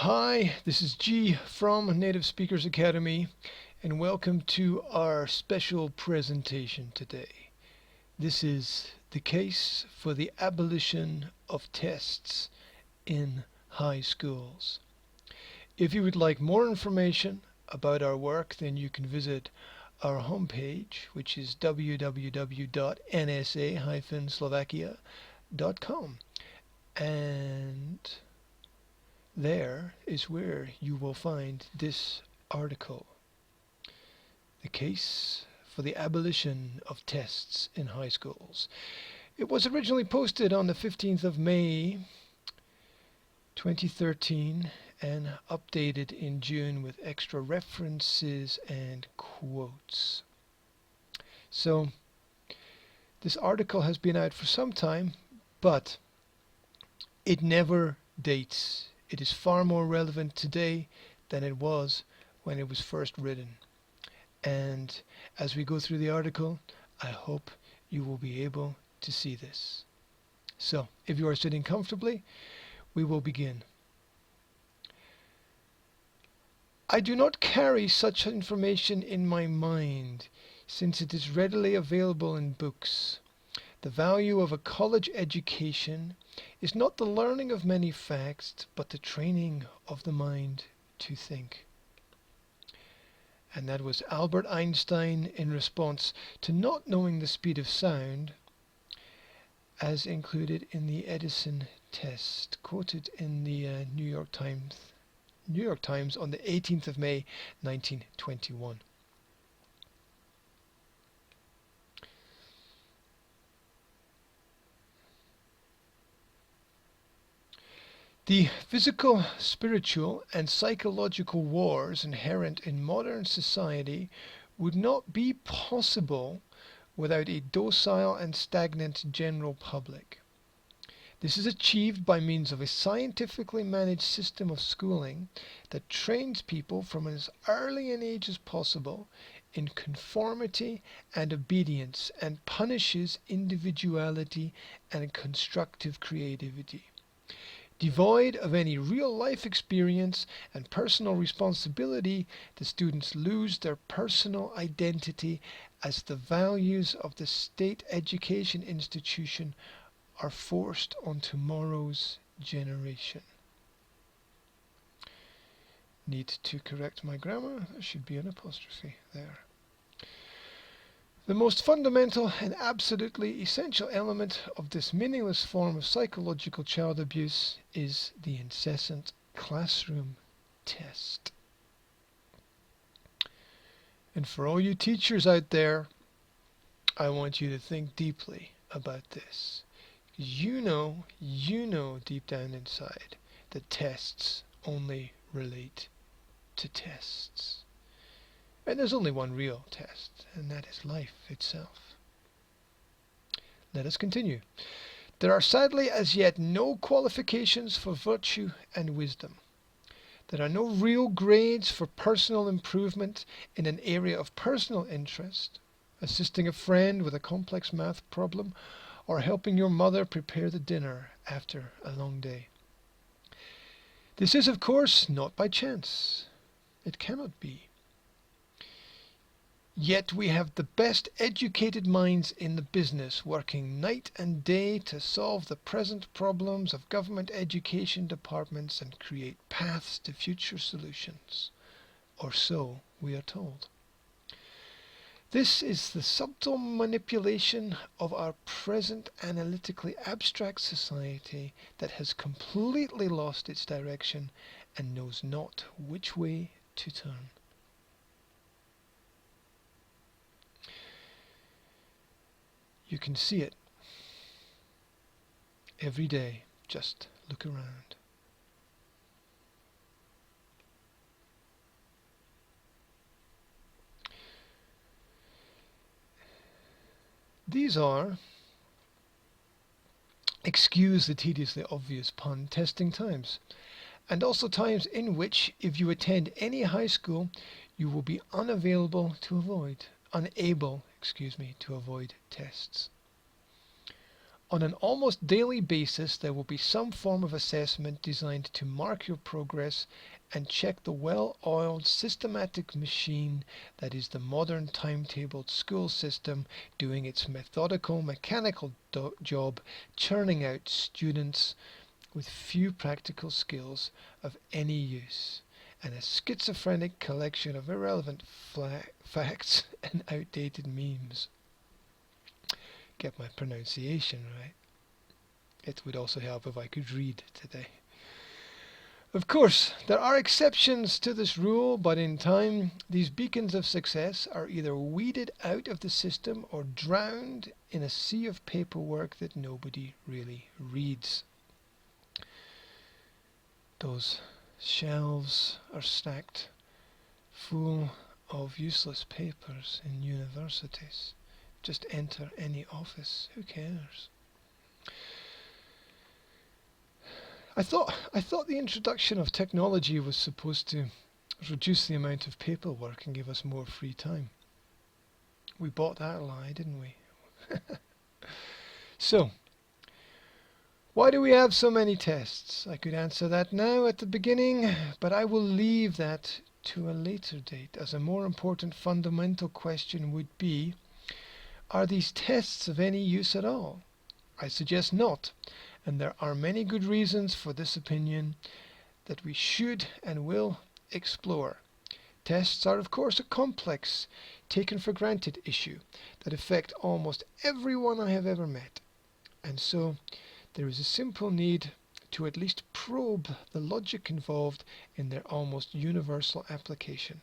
Hi, this is G from Native Speakers Academy, and welcome to our special presentation today. This is the case for the abolition of tests in high schools. If you would like more information about our work, then you can visit our homepage, which is www.nsa-slovakia.com, and there is where you will find this article, The Case for the Abolition of Tests in High Schools. It was originally posted on the 15th of May 2013 and updated in June with extra references and quotes. So this article has been out for some time, but it never dates. It is far more relevant today than it was when it was first written. And as we go through the article, I hope you will be able to see this. So, if you are sitting comfortably, we will begin. I do not carry such information in my mind, since it is readily available in books. The value of a college education is not the learning of many facts, but the training of the mind to think. And that was Albert Einstein in response to not knowing the speed of sound, as included in the Edison test, quoted in the New York Times on the 18th of May 1921. The physical, spiritual, and psychological wars inherent in modern society would not be possible without a docile and stagnant general public. This is achieved by means of a scientifically managed system of schooling that trains people from as early an age as possible in conformity and obedience and punishes individuality and constructive creativity. Devoid of any real-life experience and personal responsibility, the students lose their personal identity as the values of the state education institution are forced on tomorrow's generation. Need to correct my grammar. There should be an apostrophe there. The most fundamental and absolutely essential element of this meaningless form of psychological child abuse is the incessant classroom test. And for all you teachers out there, I want you to think deeply about this. You know deep down inside that tests only relate to tests. And there's only one real test, and that is life itself. Let us continue. There are sadly as yet no qualifications for virtue and wisdom. There are no real grades for personal improvement in an area of personal interest, assisting a friend with a complex math problem, or helping your mother prepare the dinner after a long day. This is, of course, not by chance. It cannot be. Yet we have the best educated minds in the business working night and day to solve the present problems of government education departments and create paths to future solutions. Or so we are told. This is the subtle manipulation of our present analytically abstract society that has completely lost its direction and knows not which way to turn. You can see it every day. Just look around. These are, excuse the tediously obvious pun, testing times, and also times in which, if you attend any high school, you will be unable to avoid tests. On an almost daily basis, there will be some form of assessment designed to mark your progress and check the well-oiled, systematic machine that is the modern timetabled school system doing its methodical, mechanical job, churning out students with few practical skills of any use, and a schizophrenic collection of irrelevant facts and outdated memes. Get my pronunciation right. It would also help if I could read today. Of course, there are exceptions to this rule, but in time, these beacons of success are either weeded out of the system or drowned in a sea of paperwork that nobody really reads. Those shelves are stacked full of useless papers in universities. Just enter any office, who cares? I thought the introduction of technology was supposed to reduce the amount of paperwork and give us more free time. We bought that lie, didn't we? So, why do we have so many tests? I could answer that now at the beginning, but I will leave that to a later date, as a more important fundamental question would be, are these tests of any use at all? I suggest not, and there are many good reasons for this opinion that we should and will explore. Tests are of course a complex, taken for granted issue that affect almost everyone I have ever met, and so there is a simple need to at least probe the logic involved in their almost universal application.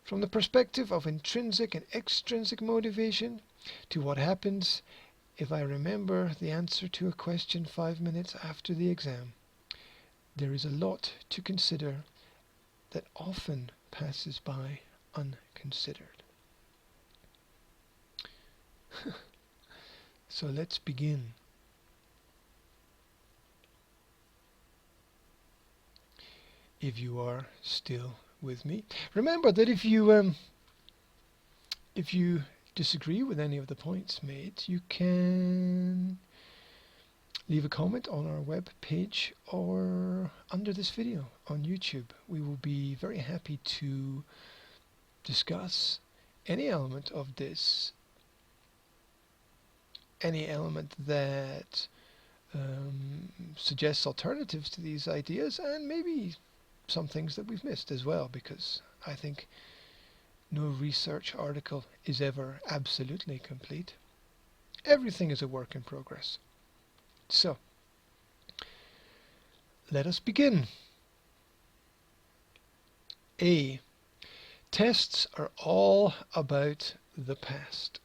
From the perspective of intrinsic and extrinsic motivation to what happens if I remember the answer to a question 5 minutes after the exam, there is a lot to consider that often passes by unconsidered. So let's begin. If you are still with me, remember that if you disagree with any of the points made, you can leave a comment on our web page or under this video on YouTube. We will be very happy to discuss any element of this, any element that suggests alternatives to these ideas, and maybe some things that we've missed as well, because I think no research article is ever absolutely complete. Everything is a work in progress. So, let us begin. A. Tests are all about the past.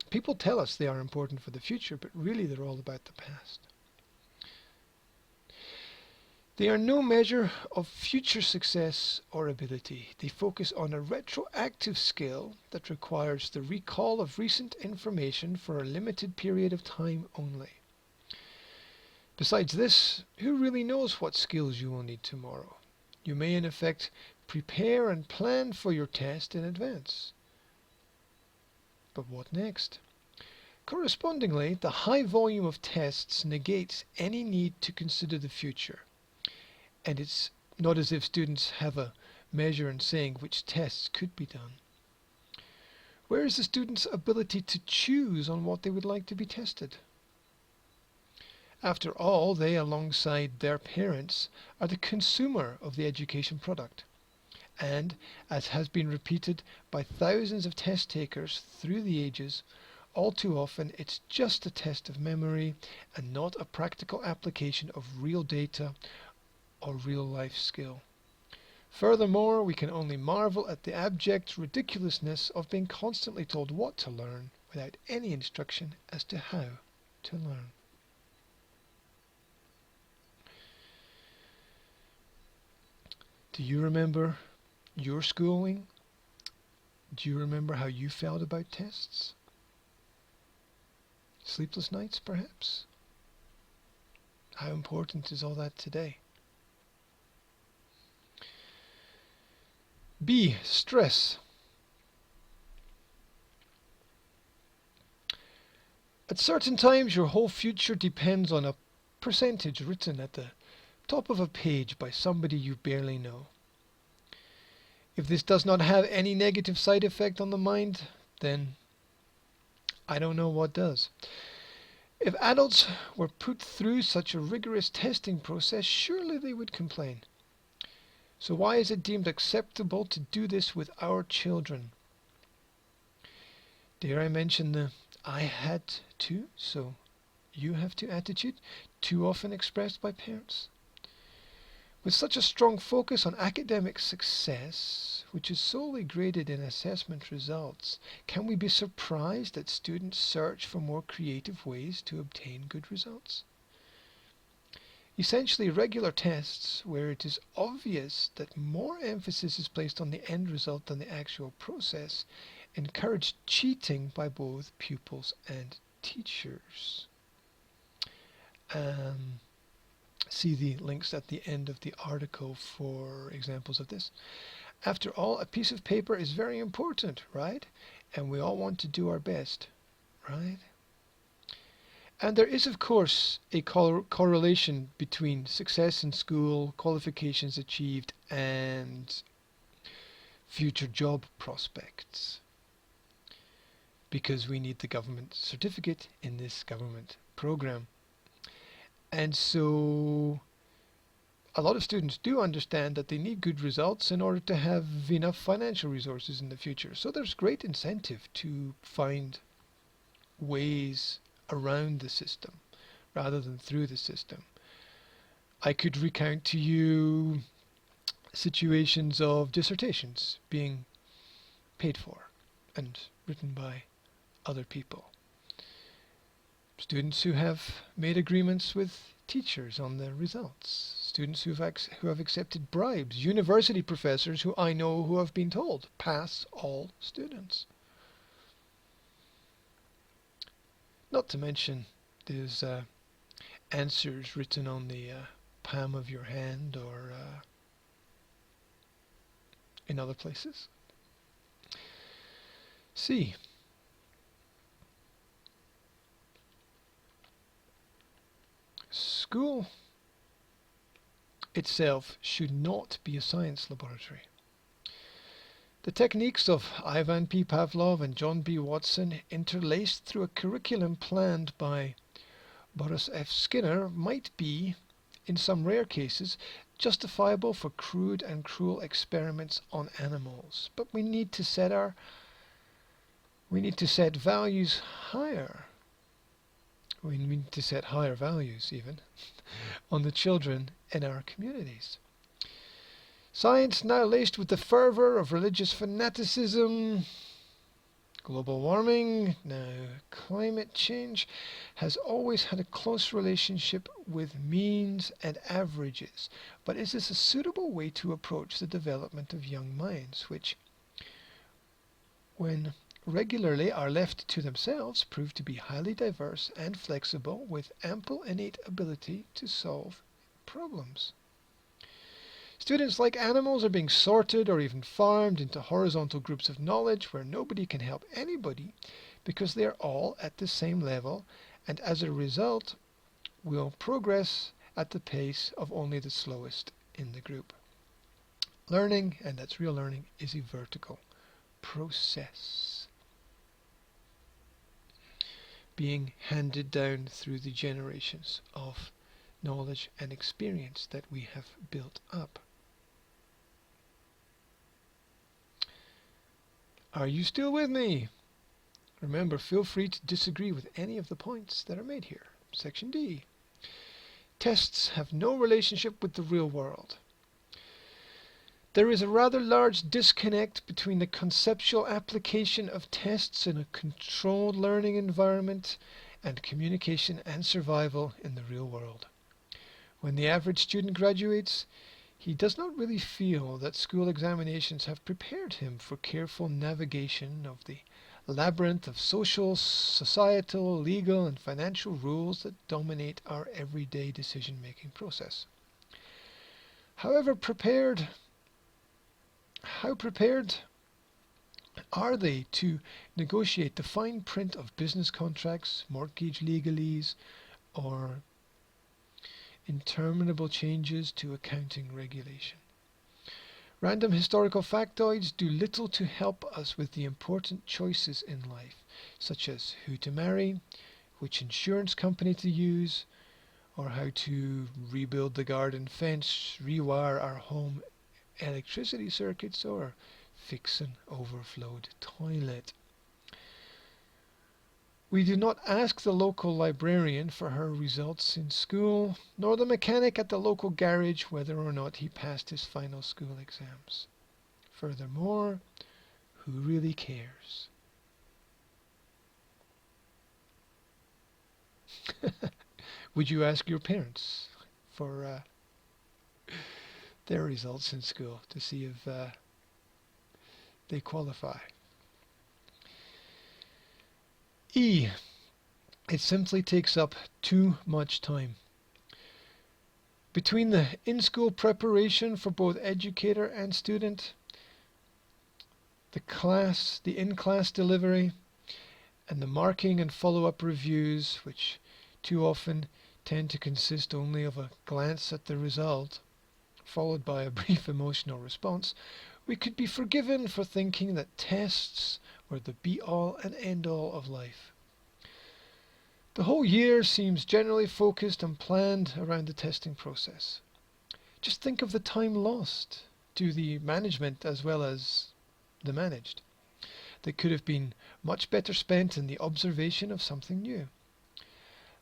People tell us they are important for the future, but really they're all about the past. They are no measure of future success or ability. They focus on a retroactive skill that requires the recall of recent information for a limited period of time only. Besides this, who really knows what skills you will need tomorrow? You may in effect prepare and plan for your test in advance. But what next? Correspondingly, the high volume of tests negates any need to consider the future. And it's not as if students have a measure in saying which tests could be done. Where is the student's ability to choose on what they would like to be tested? After all, they, alongside their parents, are the consumer of the education product. And, as has been repeated by thousands of test takers through the ages, all too often it's just a test of memory and not a practical application of real data or real-life skill. Furthermore, we can only marvel at the abject ridiculousness of being constantly told what to learn without any instruction as to how to learn. Do you remember your schooling? Do you remember how you felt about tests? Sleepless nights, perhaps? How important is all that today? B. Stress. At certain times, your whole future depends on a percentage written at the top of a page by somebody you barely know. If this does not have any negative side effect on the mind, then I don't know what does. If adults were put through such a rigorous testing process, surely they would complain. So why is it deemed acceptable to do this with our children? Dare I mention the "I had to, so you have to" attitude, too often expressed by parents? With such a strong focus on academic success, which is solely graded in assessment results, can we be surprised that students search for more creative ways to obtain good results? Essentially, regular tests, where it is obvious that more emphasis is placed on the end result than the actual process, encourage cheating by both pupils and teachers. See the links at the end of the article for examples of this. After all, a piece of paper is very important, right? And we all want to do our best, right? And there is, of course, a correlation between success in school, qualifications achieved, and future job prospects. Because we need the government certificate in this government program. And so a lot of students do understand that they need good results in order to have enough financial resources in the future. So there's great incentive to find ways around the system rather than through the system. I could recount to you situations of dissertations being paid for and written by other people. Students who have made agreements with teachers on their results. Students who have accepted bribes. University professors who I know who have been told, pass all students. Not to mention there's answers written on the palm of your hand or in other places. C. School itself should not be a science laboratory. The techniques of Ivan P. Pavlov and John B. Watson, interlaced through a curriculum planned by Boris F. Skinner, might be, in some rare cases, justifiable for crude and cruel experiments on animals. But we need to set values higher. We need to set higher values, even, on the children in our communities. Science, now laced with the fervour of religious fanaticism, global warming, now climate change, has always had a close relationship with means and averages. But is this a suitable way to approach the development of young minds, which, when regularly are left to themselves, prove to be highly diverse and flexible, with ample innate ability to solve problems? Students, like animals, are being sorted or even farmed into horizontal groups of knowledge where nobody can help anybody because they are all at the same level, and as a result will progress at the pace of only the slowest in the group. Learning, and that's real learning, is a vertical process being handed down through the generations of knowledge and experience that we have built up. Are you still with me? Remember, feel free to disagree with any of the points that are made here. Section D. Tests have no relationship with the real world. There is a rather large disconnect between the conceptual application of tests in a controlled learning environment and communication and survival in the real world. When the average student graduates, he does not really feel that school examinations have prepared him for careful navigation of the labyrinth of social, societal, legal, and financial rules that dominate our everyday decision-making process. How prepared Are they to negotiate the fine print of business contracts, mortgage legalese, or interminable changes to accounting regulation? Random historical factoids do little to help us with the important choices in life, such as who to marry, which insurance company to use, or how to rebuild the garden fence, rewire our home electricity circuits, or fix an overflowed toilet. We do not ask the local librarian for her results in school, nor the mechanic at the local garage whether or not he passed his final school exams. Furthermore, who really cares? Would you ask your parents for their results in school to see if they qualify? E. It simply takes up too much time. Between the in-school preparation for both educator and student, the in-class delivery, and the marking and follow-up reviews, which too often tend to consist only of a glance at the result, followed by a brief emotional response, we could be forgiven for thinking that tests were the be-all and end-all of life. The whole year seems generally focused and planned around the testing process. Just think of the time lost to the management as well as the managed, that could have been much better spent in the observation of something new.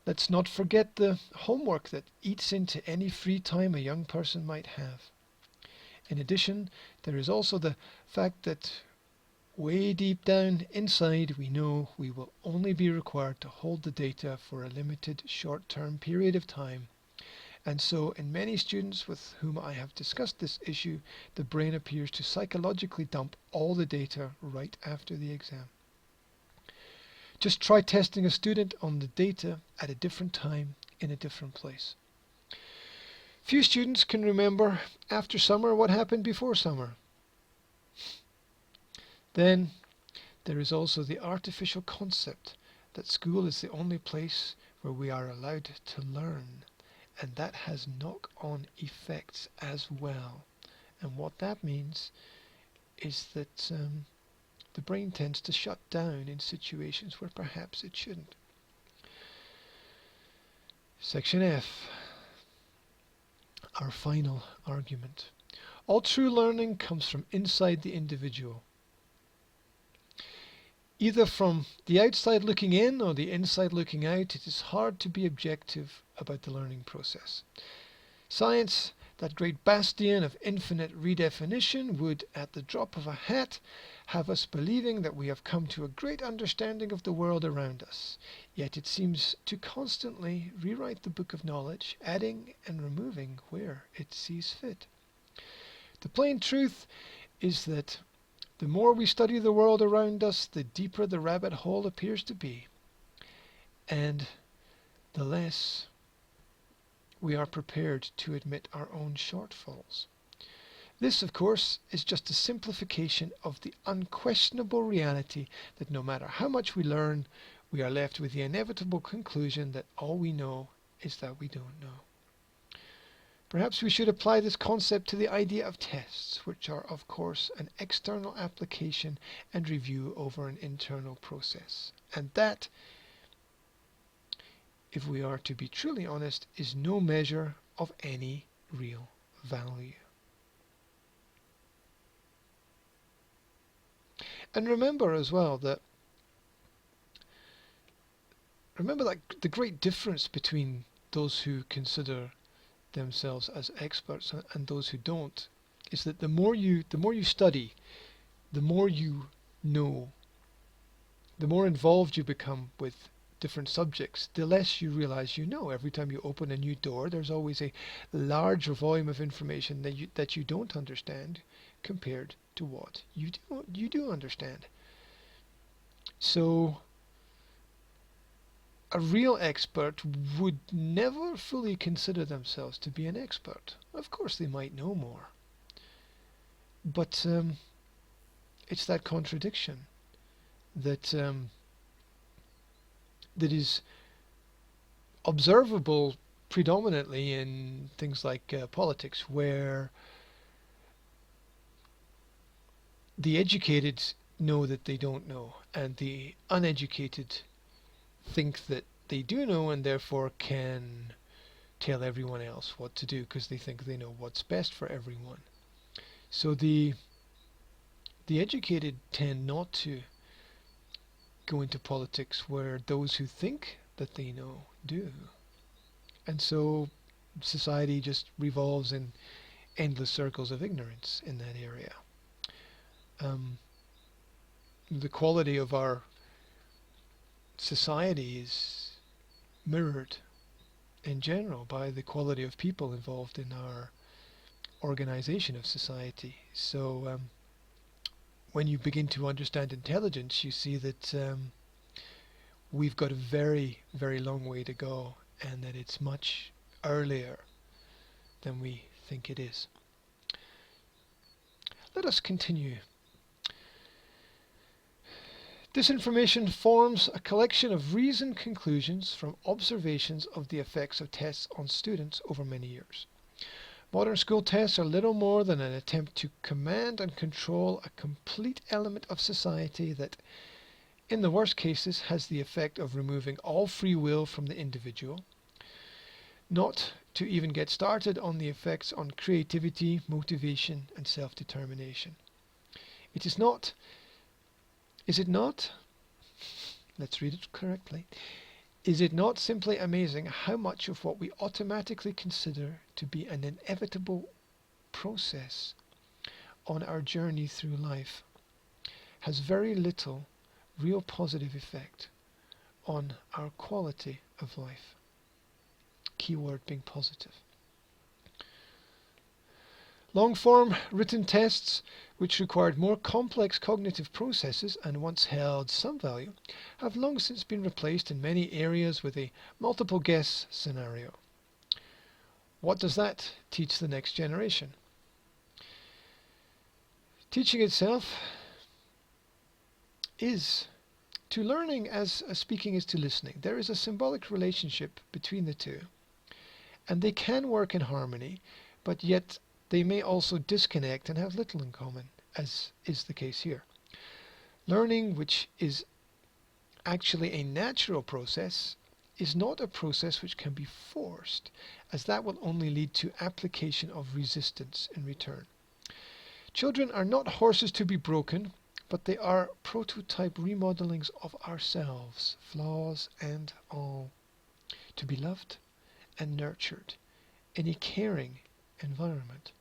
Let's not forget the homework that eats into any free time a young person might have. In addition, there is also the fact that way deep down inside we know we will only be required to hold the data for a limited short-term period of time. And so in many students with whom I have discussed this issue, the brain appears to psychologically dump all the data right after the exam. Just try testing a student on the data at a different time in a different place. Few students can remember after summer what happened before summer. Then there is also the artificial concept that school is the only place where we are allowed to learn, and that has knock-on effects as well. And what that means is that the brain tends to shut down in situations where perhaps it shouldn't. Section F, our final argument. All true learning comes from inside the individual. Either from the outside looking in or the inside looking out, it is hard to be objective about the learning process. Science, that great bastion of infinite redefinition, would, at the drop of a hat, have us believing that we have come to a great understanding of the world around us. Yet it seems to constantly rewrite the book of knowledge, adding and removing where it sees fit. The plain truth is that the more we study the world around us, the deeper the rabbit hole appears to be, and the less we are prepared to admit our own shortfalls. This, of course, is just a simplification of the unquestionable reality that no matter how much we learn, we are left with the inevitable conclusion that all we know is that we don't know. Perhaps we should apply this concept to the idea of tests, which are, of course, an external application and review over an internal process. And that, if we are to be truly honest, is no measure of any real value. And remember as well that the great difference between those who consider themselves as experts and those who don't is that the more you study, the more you know, the more involved you become with different subjects, the less you realize you know. Every time you open a new door, there's always a larger volume of information that you don't understand compared to what you do understand. So a real expert would never fully consider themselves to be an expert. Of course they might know more, but It's that contradiction that is observable predominantly in things like politics, where the educated know that they don't know, and the uneducated think that they do know and therefore can tell everyone else what to do because they think they know what's best for everyone. So the educated tend not to go into politics where those who think that they know do. And so society just revolves in endless circles of ignorance in that area. Um, the quality of our society is mirrored in general by the quality of people involved in our organization of society. So when you begin to understand intelligence, you see that we've got a very, very long way to go, and that it's much earlier than we think it is. Let us continue. This information forms a collection of reasoned conclusions from observations of the effects of tests on students over many years. Modern school tests are little more than an attempt to command and control a complete element of society that, in the worst cases, has the effect of removing all free will from the individual, not to even get started on the effects on creativity, motivation, and self-determination. It is not, is it not? Let's read it correctly. Is it not simply amazing how much of what we automatically consider to be an inevitable process on our journey through life has very little real positive effect on our quality of life? Keyword being positive. Long-form written tests, which required more complex cognitive processes and once held some value, have long since been replaced in many areas with a multiple guess scenario. What does that teach the next generation? Teaching itself is to learning as speaking is to listening. There is a symbolic relationship between the two, and they can work in harmony, but yet they may also disconnect and have little in common, as is the case here. Learning, which is actually a natural process, is not a process which can be forced, as that will only lead to application of resistance in return. Children are not horses to be broken, but they are prototype remodelings of ourselves, flaws and all, to be loved and nurtured in a caring environment.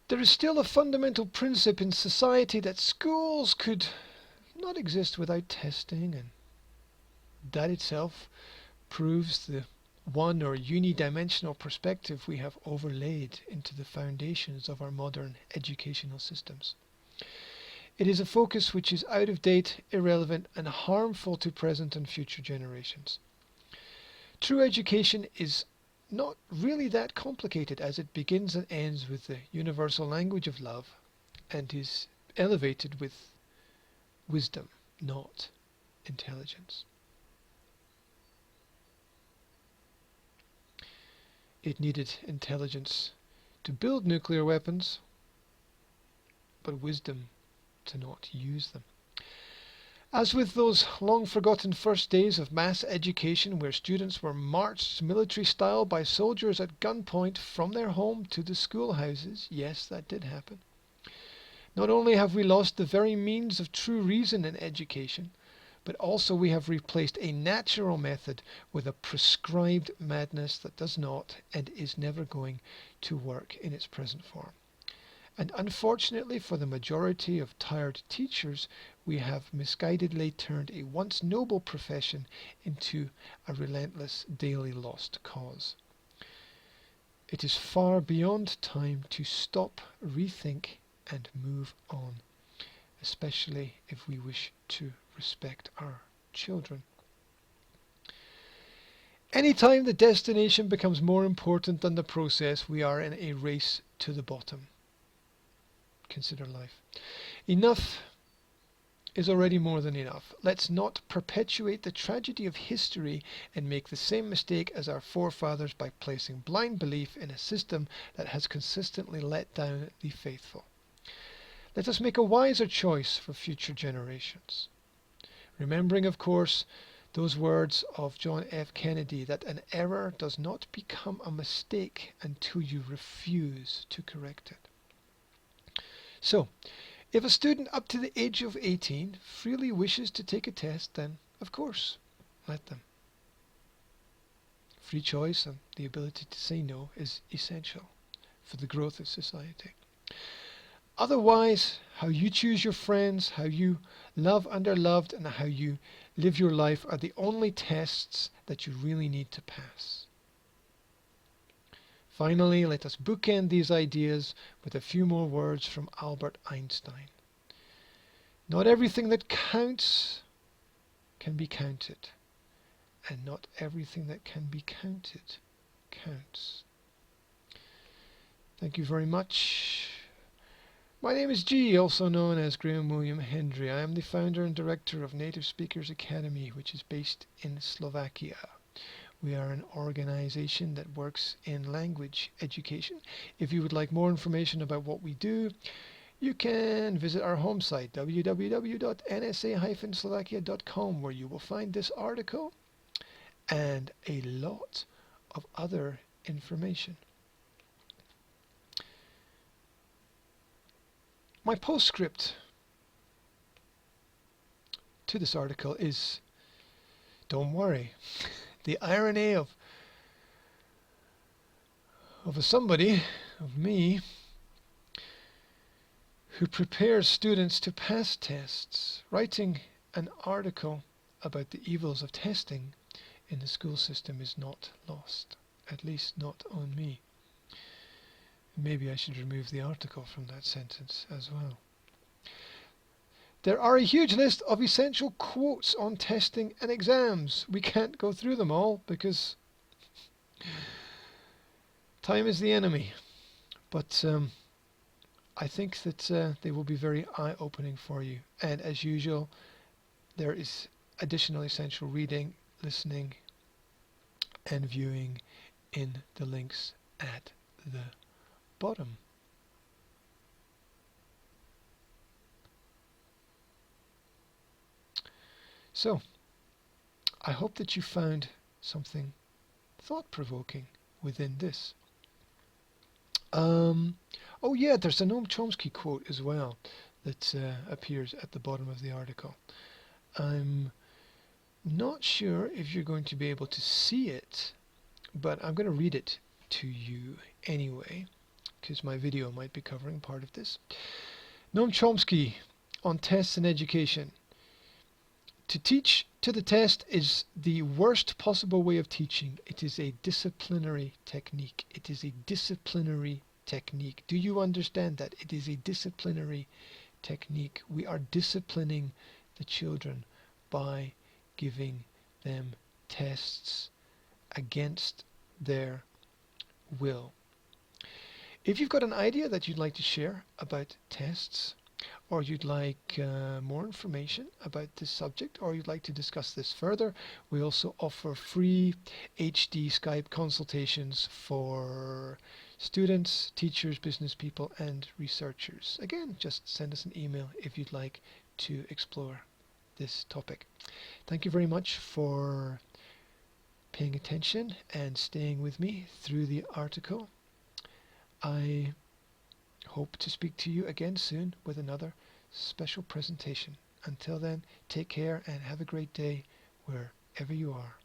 There is still a fundamental principle in society that schools could not exist without testing, and that itself proves the one or unidimensional perspective we have overlaid into the foundations of our modern educational systems. It is a focus which is out of date, irrelevant, and harmful to present and future generations. True education is not really that complicated, as it begins and ends with the universal language of love and is elevated with wisdom, not intelligence. It needed intelligence to build nuclear weapons, but wisdom to not use them. As with those long-forgotten first days of mass education where students were marched military style by soldiers at gunpoint from their home to the schoolhouses, yes, that did happen. Not only have we lost the very means of true reason in education, but also we have replaced a natural method with a prescribed madness that does not and is never going to work in its present form. And unfortunately for the majority of tired teachers, we have misguidedly turned a once noble profession into a relentless daily lost cause. It is far beyond time to stop, rethink, and move on, especially if we wish to respect our children. Anytime the destination becomes more important than the process, we are in a race to the bottom. Consider life. Enough is already more than enough. Let's not perpetuate the tragedy of history and make the same mistake as our forefathers by placing blind belief in a system that has consistently let down the faithful. Let us make a wiser choice for future generations. Remembering, of course, those words of John F. Kennedy that an error does not become a mistake until you refuse to correct it. So, if a student up to the age of 18 freely wishes to take a test, then, of course, let them. Free choice and the ability to say no is essential for the growth of society. Otherwise, how you choose your friends, how you love and are loved, and how you live your life are the only tests that you really need to pass. Finally, let us bookend these ideas with a few more words from Albert Einstein. Not everything that counts can be counted, and not everything that can be counted counts. Thank you very much. My name is G, also known as Graham William Hendry. I am the founder and director of Native Speakers Academy, which is based in Slovakia. We are an organization that works in language education. If you would like more information about what we do, you can visit our home site, www.nsa-slovakia.com, where you will find this article and a lot of other information. My postscript to this article is, don't worry. The irony of somebody, of me, who prepares students to pass tests, writing an article about the evils of testing in the school system is not lost, at least not on me. Maybe I should remove the article from that sentence as well. There are a huge list of essential quotes on testing and exams. We can't go through them all because time is the enemy. But I think that they will be very eye-opening for you. And as usual, there is additional essential reading, listening, and viewing in the links at the bottom. So, I hope that you found something thought-provoking within this. Oh yeah, there's a Noam Chomsky quote as well that appears at the bottom of the article. I'm not sure if you're going to be able to see it, but I'm going to read it to you anyway, because my video might be covering part of this. Noam Chomsky on tests and education. To teach to the test is the worst possible way of teaching. It is a disciplinary technique. It is a disciplinary technique. Do you understand that? It is a disciplinary technique. We are disciplining the children by giving them tests against their will. If you've got an idea that you'd like to share about tests, or you'd like more information about this subject, or you'd like to discuss this further, we also offer free HD Skype consultations for students, teachers, business people, and researchers. Again, just send us an email if you'd like to explore this topic. Thank you very much for paying attention and staying with me through the article. I hope to speak to you again soon with another special presentation. Until then, take care and have a great day wherever you are.